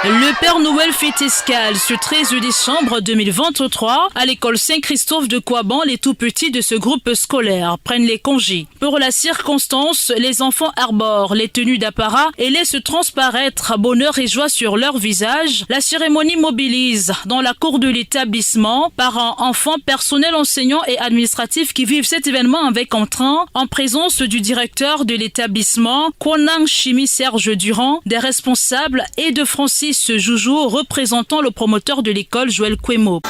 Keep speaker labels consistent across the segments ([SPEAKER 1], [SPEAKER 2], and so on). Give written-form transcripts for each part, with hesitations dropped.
[SPEAKER 1] Le Père Noël fait escale ce 13 décembre 2023 à l'école Saint-Christophe de Kouaban. Les tout-petits de ce groupe scolaire prennent les congés. Pour la circonstance, les enfants arborent les tenues d'apparat et laissent transparaître bonheur et joie sur leur visage. La cérémonie mobilise dans la cour de l'établissement parents, enfants, personnel enseignants et administratifs qui vivent cet événement avec entrain en présence du directeur de l'établissement, Kwanang Chimi Serge Durand, des responsables et de Francis Joujou, représentant le promoteur de l'école Joël Kwemo.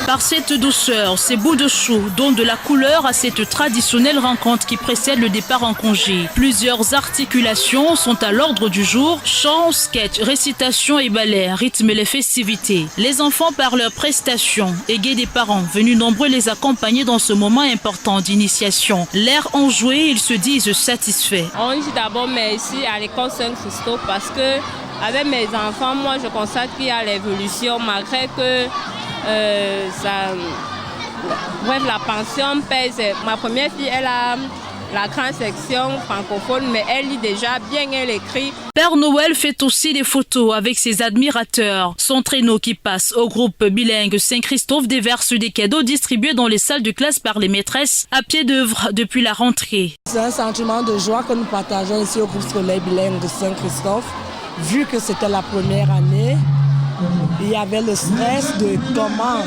[SPEAKER 1] Par cette douceur, ces bouts de chou donnent de la couleur à cette traditionnelle rencontre qui précède le départ en congé. Plusieurs articulations sont à l'ordre du jour. Chants, sketchs, récitations et ballets rythment les festivités. Les enfants, par leurs prestations, égayent des parents venus nombreux les accompagner dans ce moment important d'initiation. L'air enjoué, ils se disent satisfaits.
[SPEAKER 2] On dit d'abord merci à l'école Saint-Christophe parce que avec mes enfants, moi je constate qu'il y a l'évolution malgré que bref, la pension pèse. Ma première fille, elle a la grande section francophone, mais elle lit déjà bien, elle écrit.
[SPEAKER 1] Père Noël fait aussi des photos avec ses admirateurs. Son traîneau qui passe au groupe bilingue Saint-Christophe déverse des cadeaux distribués dans les salles de classe par les maîtresses à pied d'œuvre depuis la rentrée.
[SPEAKER 3] C'est un sentiment de joie que nous partageons ici au groupe scolaire bilingue de Saint-Christophe. Vu que c'était la première année, il y avait le stress de comment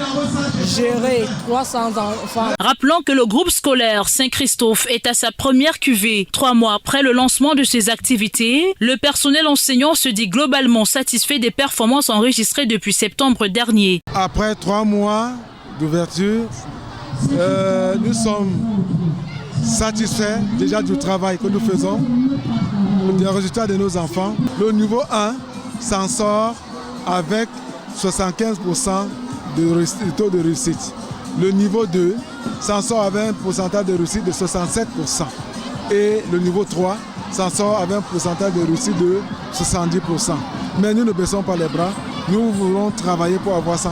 [SPEAKER 3] gérer 300 enfants.
[SPEAKER 1] Rappelons que le groupe scolaire Saint-Christophe est à sa première cuvée. 3 mois après le lancement de ses activités, le personnel enseignant se dit globalement satisfait des performances enregistrées depuis septembre dernier.
[SPEAKER 4] Après 3 mois d'ouverture, nous sommes satisfaits déjà du travail que nous faisons, des résultats de nos enfants. Le niveau 1 s'en sort avec 75% de taux de réussite. Le niveau 2 s'en sort avec un pourcentage de réussite de 67%. Et le niveau 3 s'en sort avec un pourcentage de réussite de 70%. Mais nous ne baissons pas les bras. Nous voulons travailler pour avoir 100%.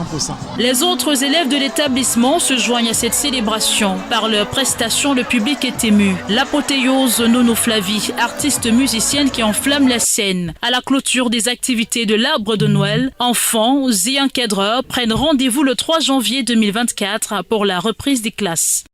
[SPEAKER 1] Les autres élèves de l'établissement se joignent à cette célébration. Par leurs prestations, le public est ému. L'apothéose Nono Flavie, artiste musicienne qui enflamme la scène. À la clôture des activités de l'arbre de Noël, enfants et encadreurs prennent rendez-vous le 3 janvier 2024 pour la reprise des classes.